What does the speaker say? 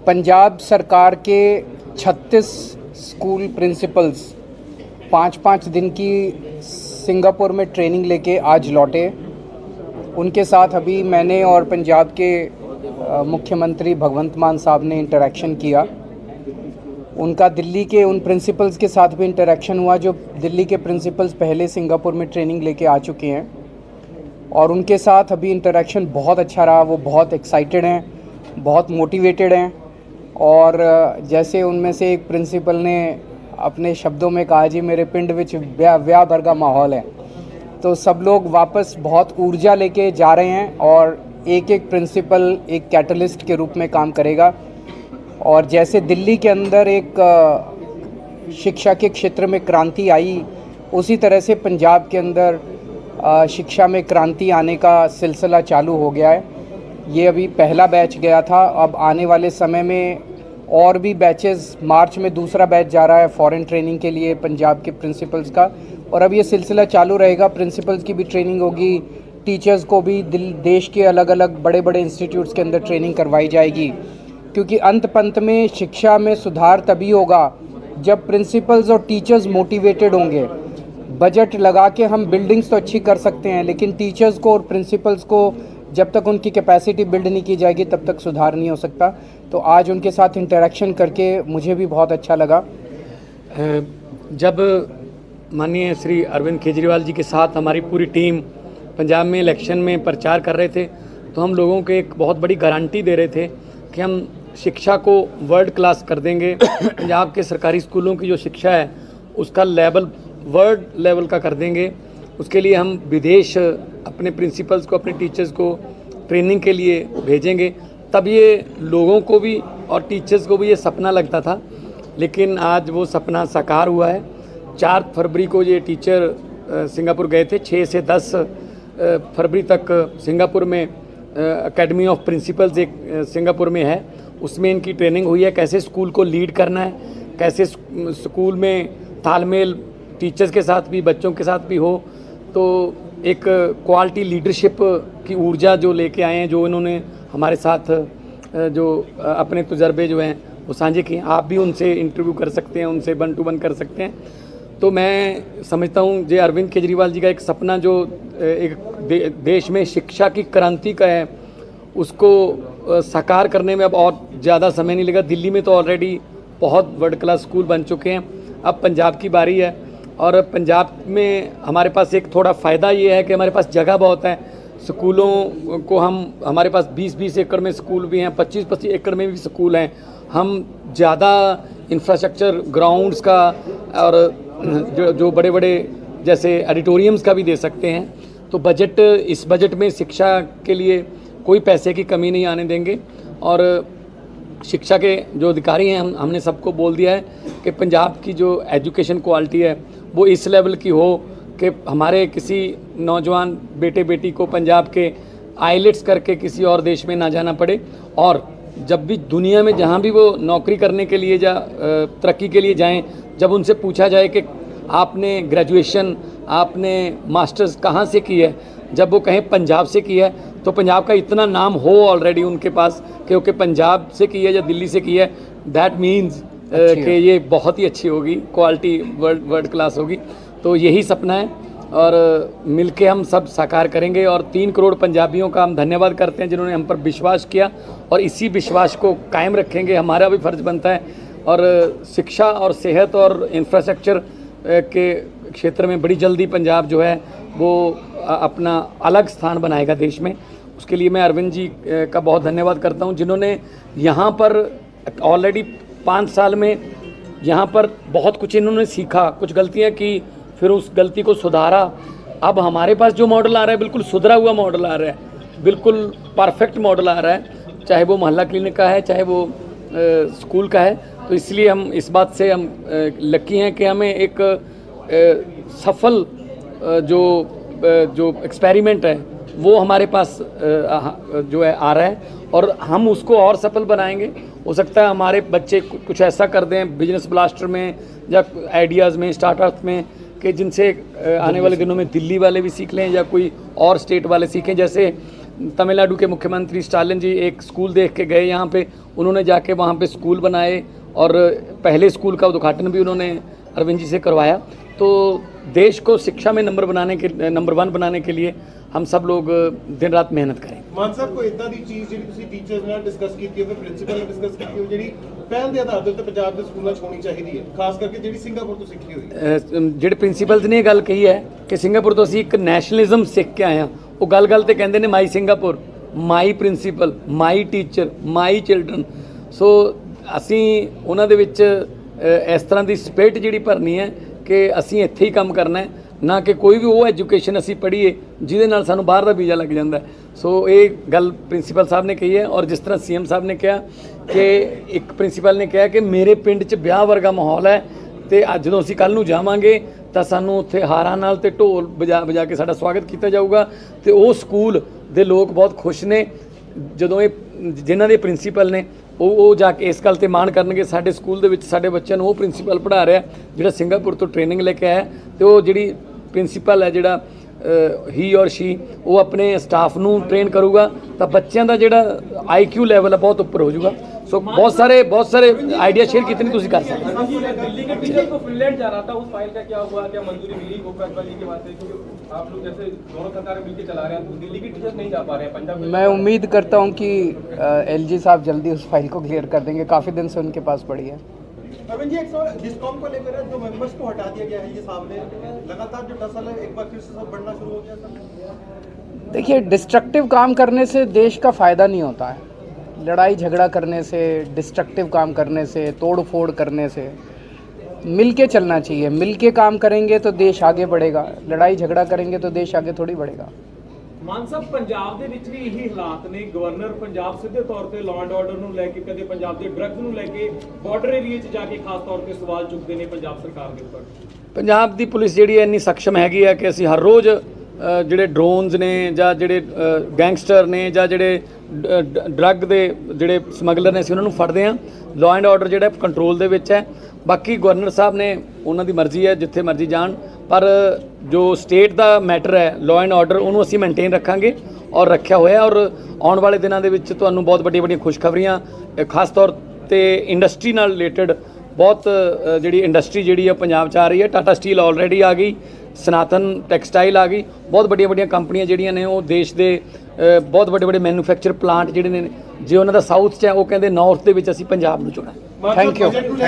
पंजाब सरकार के 36 school principles 5-5 दिन की सिंगापुर में ट्रेनिंग लेके आज लौटे। उनके साथ अभी मैंने और पंजाब के मुख्यमंत्री भगवंत मान साहब ने इंटरेक्शन किया। उनका दिल्ली के उन प्रिंसिपल्स के साथ भी इंटरेक्शन हुआ जो दिल्ली के प्रिंसिपल्स पहले सिंगापुर में ट्रेनिंग लेके आ चुके हैं, और उनके साथ अभी इंटरेक्शन बहुत अच्छा रहा। वो बहुत एक्साइटेड हैं, बहुत मोटिवेटेड हैं, और जैसे उनमें से एक प्रिंसिपल ने अपने शब्दों में कहा, जी मेरे पिंड विच व्याह भरगा माहौल है। तो सब लोग वापस बहुत ऊर्जा लेके जा रहे हैं, और एक एक प्रिंसिपल एक कैटलिस्ट के रूप में काम करेगा। और जैसे दिल्ली के अंदर एक शिक्षा के क्षेत्र में क्रांति आई, उसी तरह से पंजाब के अंदर शिक्षा में क्रांति आने का सिलसिला चालू हो गया है। ये अभी पहला बैच गया था, अब आने वाले समय में और भी बैचेस, मार्च में दूसरा बैच जा रहा है फॉरेन ट्रेनिंग के लिए पंजाब के प्रिंसिपल्स का, और अब ये सिलसिला चालू रहेगा। प्रिंसिपल्स की भी ट्रेनिंग होगी, टीचर्स को भी देश के अलग अलग बड़े बड़े इंस्टीट्यूट्स के अंदर ट्रेनिंग करवाई जाएगी, क्योंकि अंत पंत में शिक्षा में सुधार तभी होगा जब प्रिंसिपल्स और टीचर्स मोटिवेटेड होंगे। बजट लगा के हम बिल्डिंग्स तो अच्छी कर सकते हैं, लेकिन टीचर्स को और प्रिंसिपल्स को जब तक उनकी कैपेसिटी बिल्ड नहीं की जाएगी तब तक सुधार नहीं हो सकता। तो आज उनके साथ इंटरेक्शन करके मुझे भी बहुत अच्छा लगा। जब माननीय श्री अरविंद केजरीवाल जी के साथ हमारी पूरी टीम पंजाब में इलेक्शन में प्रचार कर रहे थे, तो हम लोगों को एक बहुत बड़ी गारंटी दे रहे थे कि हम शिक्षा को वर्ल्ड क्लास कर देंगे। पंजाब के सरकारी स्कूलों की जो शिक्षा है उसका लेवल वर्ल्ड लेवल का कर देंगे। उसके लिए हम विदेश अपने प्रिंसिपल्स को, अपने टीचर्स को ट्रेनिंग के लिए भेजेंगे। तब ये लोगों को भी और टीचर्स को भी ये सपना लगता था, लेकिन आज वो सपना साकार हुआ है। 4 फरवरी को ये टीचर सिंगापुर गए थे। 6 से 10 फरवरी तक सिंगापुर में एकेडमी ऑफ प्रिंसिपल्स एक सिंगापुर में है, उसमें इनकी ट्रेनिंग हुई है। कैसे स्कूल को लीड करना है, कैसे स्कूल में तालमेल टीचर्स के साथ भी बच्चों के साथ भी हो। तो एक क्वालिटी लीडरशिप की ऊर्जा जो लेके आए हैं, जो इन्होंने हमारे साथ जो अपने तजुर्बे जो हैं वो साझे किए। आप भी उनसे इंटरव्यू कर सकते हैं, उनसे 1 to 1 कर सकते हैं। तो मैं समझता हूँ जे अरविंद केजरीवाल जी का एक सपना जो एक देश में शिक्षा की क्रांति का है, उसको साकार करने में अब और ज़्यादा समय नहीं लगा। दिल्ली में तो ऑलरेडी बहुत वर्ल्ड क्लास स्कूल बन चुके हैं, अब पंजाब की बारी है। और पंजाब में हमारे पास एक थोड़ा फ़ायदा ये है कि हमारे पास जगह बहुत है। स्कूलों को हमारे पास 20-20 एकड़ में स्कूल भी हैं, 25-25 एकड़ में भी स्कूल हैं। हम ज़्यादा इंफ्रास्ट्रक्चर ग्राउंड्स का और जो बड़े बड़े जैसे ऑडिटोरियम्स का भी दे सकते हैं। तो इस बजट में शिक्षा के लिए कोई पैसे की कमी नहीं आने देंगे। और शिक्षा के जो अधिकारी हैं, हमने सबको बोल दिया है कि पंजाब की जो एजुकेशन क्वालिटी है वो इस लेवल की हो कि हमारे किसी नौजवान बेटे बेटी को पंजाब के आईलेट्स करके किसी और देश में ना जाना पड़े। और जब भी दुनिया में जहाँ भी वो नौकरी करने के लिए तरक्की के लिए जाएं, जब उनसे पूछा जाए कि आपने ग्रेजुएशन, आपने मास्टर्स कहाँ से की है, जब वो कहें पंजाब से की है, तो पंजाब का इतना नाम हो ऑलरेडी उनके पास क्योंकि पंजाब से की है या दिल्ली से की है, दैट मीन्स कि ये बहुत ही अच्छी होगी, क्वालिटी वर्ल्ड क्लास होगी। तो यही सपना है, और मिलके हम सब साकार करेंगे। और 3 करोड़ पंजाबियों का हम धन्यवाद करते हैं जिन्होंने हम पर विश्वास किया, और इसी विश्वास को कायम रखेंगे। हमारा भी फर्ज बनता है। और शिक्षा और सेहत और इंफ्रास्ट्रक्चर के क्षेत्र में बड़ी जल्दी पंजाब जो है वो अपना अलग स्थान बनाएगा देश में। उसके लिए मैं अरविंद जी का बहुत धन्यवाद करता हूं, जिन्होंने यहाँ पर ऑलरेडी 5 साल में यहाँ पर बहुत कुछ इन्होंने सीखा, कुछ गलतियाँ की, फिर उस गलती को सुधारा। अब हमारे पास जो मॉडल आ रहा है बिल्कुल सुधरा हुआ मॉडल आ रहा है, बिल्कुल परफेक्ट मॉडल आ रहा है, चाहे वो मोहल्ला क्लिनिक का है, चाहे वो स्कूल का है। तो इसलिए हम इस बात से हम लकी हैं कि हमें एक सफल जो एक्सपेरिमेंट है वो हमारे पास जो है आ रहा है, और हम उसको और सफल बनाएंगे। हो सकता है हमारे बच्चे कुछ ऐसा कर दें बिजनेस ब्लास्टर में या आइडियाज़ में, स्टार्टअप में, कि जिनसे आने वाले दिनों में दिल्ली वाले भी सीख लें या कोई और स्टेट वाले सीखें। जैसे तमिलनाडु के मुख्यमंत्री स्टालिन जी एक स्कूल देख के गए यहाँ पे, उन्होंने जाके वहाँ पे स्कूल बनाए और पहले स्कूल का उद्घाटन भी उन्होंने अरविंद जी से करवाया। तो देश को शिक्षा में नंबर 1 बनाने के लिए हम सब लोग दिन रात मेहनत करें। मान साहब कोई इतना दी चीज़ ਜਿਹੜੀ ਤੁਸੀਂ ਟੀਚਰਸ ਨਾਲ ਡਿਸਕਸ ਕੀਤੀ ਹੋਵੇ, ਪ੍ਰਿੰਸੀਪਲ ਨਾਲ ਡਿਸਕਸ ਕੀਤੀ ਹੋਵੇ, ਜਿਹੜੀ ਪਹਿਲ ਦੇ ਆਧਾਰ ਤੇ ਪੰਜਾਬ ਦੇ ਸਕੂਲਾਂ 'ਚ ਹੋਣੀ ਚਾਹੀਦੀ ਹੈ, ਖਾਸ ਕਰਕੇ ਜਿਹੜੀ ਸਿੰਗਾਪੁਰ ਤੋਂ ਸਿੱਖੀ ਹੋਈ। ਜਿਹੜੇ ਪ੍ਰਿੰਸੀਪਲਸ ਨੇ ਇਹ ਗੱਲ ਕਹੀ ਹੈ ਕਿ ਸਿੰਗਾਪੁਰ ਤੋਂ ਅਸੀਂ ਇੱਕ ਨੈਸ਼ਨਲਿਜ਼ਮ ਸਿੱਖ ਕੇ ਆਏ ਹਾਂ। ਉਹ ਗੱਲ ਤੇ ਕਹਿੰਦੇ ਨੇ ਮਾਈ ਸਿੰਗਾਪੁਰ, ਮਾਈ ਪ੍ਰਿੰਸੀਪਲ, ਮਾਈ ਟੀਚਰ, ਮਾਈ ਚਿਲਡਰਨ। ਸੋ ਅਸੀਂ ਉਹਨਾਂ ਦੇ ਵਿੱਚ ਇਸ ਤਰ੍ਹਾਂ ਦੀ ਸਪਿਰਿਟ ਜਿਹੜੀ ਭਰਨੀ ਹੈ ਕਿ ਅਸੀਂ ਇੱਥੇ ਹੀ ਕੰਮ ਕਰਨਾ ਹੈ, ਨਾ ਕਿ ਕੋਈ ਵੀ ਉਹ ਐਜੂਕੇਸ਼ਨ ਅਸੀਂ ਪੜ੍ਹੀਏ ਜਿਹਦੇ ਨਾਲ ਸਾਨੂੰ ਬਾਹਰ ਦਾ ਵੀਜ਼ਾ ਲੱਗ ਜਾਂਦਾ। ਸੋ ਇਹ ਗੱਲ ਪ੍ਰਿੰਸੀਪਲ ਸਾਹਿਬ ਨੇ ਕਹੀ ਹੈ। ਔਰ ਜਿਸ ਤਰ੍ਹਾਂ ਸੀਐਮ ਸਾਹਿਬ ਨੇ ਕਿਹਾ ਕਿ ਇੱਕ ਪ੍ਰਿੰਸੀਪਲ ਨੇ ਕਿਹਾ ਕਿ ਮੇਰੇ ਪਿੰਡ 'ਚ ਵਿਆਹ ਵਰਗਾ ਮਾਹੌਲ ਹੈ ਤੇ ਅੱਜ ਜਦੋਂ ਅਸੀਂ ਕੱਲ੍ਹ ਨੂੰ ਜਾਵਾਂਗੇ ਤਾਂ ਸਾਨੂੰ ਉੱਥੇ ਹਾਰਾਂ ਨਾਲ ਤੇ ਢੋਲ ਵਜਾ ਕੇ ਸਾਡਾ ਸਵਾਗਤ ਕੀਤਾ ਜਾਊਗਾ। ਤੇ ਉਹ ਸਕੂਲ ਦੇ ਲੋਕ ਬਹੁਤ ਖੁਸ਼ ਨੇ ਜਦੋਂ ਇਹ ਜਿਨ੍ਹਾਂ ਦੇ ਪ੍ਰਿੰਸੀਪਲ ਨੇ ਉਹ ਜਾ ਕੇ ਇਸ ਗੱਲ ਤੇ ਮਾਣ ਕਰਨਗੇ ਸਾਡੇ ਸਕੂਲ ਦੇ ਵਿੱਚ ਸਾਡੇ ਬੱਚਿਆਂ ਨੂੰ ਉਹ ਪ੍ਰਿੰਸੀਪਲ ਪੜ੍ਹਾ ਰਿਹਾ ਜਿਹੜਾ ਸਿੰਗਾਪੁਰ ਤੋਂ ਟ੍ਰੇਨਿੰਗ ਲੈ ਕੇ ਆਇਆ। ਤੇ ਉਹ ਜਿਹੜੀ ਪ੍ਰਿੰਸੀਪਲ ਹੈ ਜਿਹੜਾ ਹੀ ਔਰ ਸ਼ੀ ਉਹ ਆਪਣੇ ਸਟਾਫ ਨੂੰ ਟ੍ਰੇਨ ਕਰੂਗਾ ਤਾਂ ਬੱਚਿਆਂ ਦਾ ਜਿਹੜਾ IQ ਲੈਵਲ ਹੈ ਬਹੁਤ ਉੱਪਰ ਹੋ ਜਾਊਗਾ। सो बहुत सारे आइडिया शेयर कितनी तुम कर सकते हैं। दिल्ली के टीचर को फिनलैंड जा रहा था, उस फाइल का क्या हुआ, क्या मंजूरी मिली कोकराझार के बाद से? क्योंकि आप लोग जैसे दोनों सरकारें मिलकर चला रहे हैं तो दिल्ली के टीचर नहीं जा पा रहे हैं पंजाब। मैं उम्मीद करता हूं कि LG साहब जल्दी उस फाइल को क्लियर कर देंगे, काफ़ी दिन से उनके पास पड़ी है। अरविंद जी, एक सवाल डिस्कॉम को लेकर जो मेंबर्स को हटा दिया गया है, ये सामने लगातार जो टसल है एक बार फिर से सब बढ़ना शुरू हो गया। देखिए, डिस्ट्रक्टिव काम करने से देश का फ़ायदा नहीं होता है। लड़ाई झगड़ा करने से, डिस्ट्रक्टिव काम करने से, तोड़ फोड़ करने से मिल के चलना चाहिए। मिल के काम करेंगे तो देश आगे बढ़ेगा, लड़ाई झगड़ा करेंगे तो देश आगे थोड़ी बढ़ेगा। ਮਾਨ ਸਾਹਿਬ, ਪੰਜਾਬ ਦੇ ਵਿੱਚ ਵੀ ਇਹੀ ਹਾਲਾਤ ਨੇ। ਗਵਰਨਰ ਪੰਜਾਬ ਸਿੱਧੇ ਤੌਰ ਤੇ ਲਾਅ ਐਂਡ ਆਰਡਰ ਨੂੰ ਲੈ ਕੇ, ਕਦੇ ਪੰਜਾਬ ਦੇ ਡਰੱਗਸ ਨੂੰ ਲੈ ਕੇ ਬਾਰਡਰ ਏਰੀਏ 'ਚ ਜਾ ਕੇ ਖਾਸ ਤੌਰ ਤੇ ਸਵਾਲ ਚੁੱਕਦੇ ਨੇ ਪੰਜਾਬ ਸਰਕਾਰ ਦੇ ਉੱਪਰ। ਪੰਜਾਬ ਦੀ ਪੁਲਿਸ ਜਿਹੜੀ ਹੈ ਇੰਨੀ ਸક્ષਮ ਹੈਗੀ ਹੈ ਕਿ ਅਸੀਂ ਹਰ ਰੋਜ਼ ਜਿਹੜੇ ਡਰੋਨਸ ਨੇ ਜਾਂ ਜਿਹੜੇ ਗੈਂਗਸਟਰ ਨੇ ਜਾਂ ਜਿਹੜੇ ਡਰੱਗ ਦੇ ਜਿਹੜੇ ਸਮਗਲਰ ਨੇ ਅਸੀਂ ਉਹਨਾਂ ਨੂੰ ਫੜਦੇ ਹਾਂ। ਲਾਅ ਐਂਡ ਆਰਡਰ ਜਿਹੜਾ ਕੰਟਰੋਲ ਦੇ ਵਿੱਚ ਹੈ। ਬਾਕੀ ਗਵਰਨਰ ਸਾਹਿਬ ਨੇ ਉਹਨਾਂ ਦੀ ਮਰਜ਼ੀ ਹੈ ਜਿੱਥੇ ਮਰਜ਼ੀ ਜਾਣ, ਪਰ ਜੋ ਸਟੇਟ ਦਾ ਮੈਟਰ ਹੈ ਲਾਅ ਐਂਡ ਆਰਡਰ ਉਹਨੂੰ ਅਸੀਂ ਮੇਨਟੇਨ ਰੱਖਾਂਗੇ ਔਰ ਰੱਖਿਆ ਹੋਇਆ। ਔਰ ਆਉਣ ਵਾਲੇ ਦਿਨਾਂ ਦੇ ਵਿੱਚ ਤੁਹਾਨੂੰ ਬਹੁਤ ਵੱਡੀਆਂ ਖੁਸ਼ਖਬਰੀਆਂ ਖਾਸ ਤੌਰ ਤੇ ਇੰਡਸਟਰੀ ਨਾਲ ਰਿਲੇਟਡ ਬਹੁਤ ਜਿਹੜੀ ਇੰਡਸਟਰੀ ਜਿਹੜੀ ਹੈ ਪੰਜਾਬ 'ਚ ਆ ਰਹੀ ਹੈ। ਟਾਟਾ ਸਟੀਲ ਆਲਰੇਡੀ ਆ ਗਈ, ਸਨਾਤਨ ਟੈਕਸਟਾਈਲ ਆ ਗਈ, ਬਹੁਤ ਵੱਡੀਆਂ ਕੰਪਨੀਆਂ ਜਿਹੜੀਆਂ ਨੇ ਉਹ ਦੇਸ਼ ਦੇ ਬਹੁਤ ਵੱਡੇ ਮੈਨੂਫੈਕਚਰ ਪਲਾਂਟ ਜਿਹੜੇ ਨੇ ਜੇ ਉਹਨਾਂ ਦਾ ਸਾਊਥ 'ਚ ਹੈ ਉਹ ਕਹਿੰਦੇ ਨਾਰਥ ਦੇ ਵਿੱਚ ਅਸੀਂ ਪੰਜਾਬ ਨੂੰ ਚੁਣਾ। Thank you.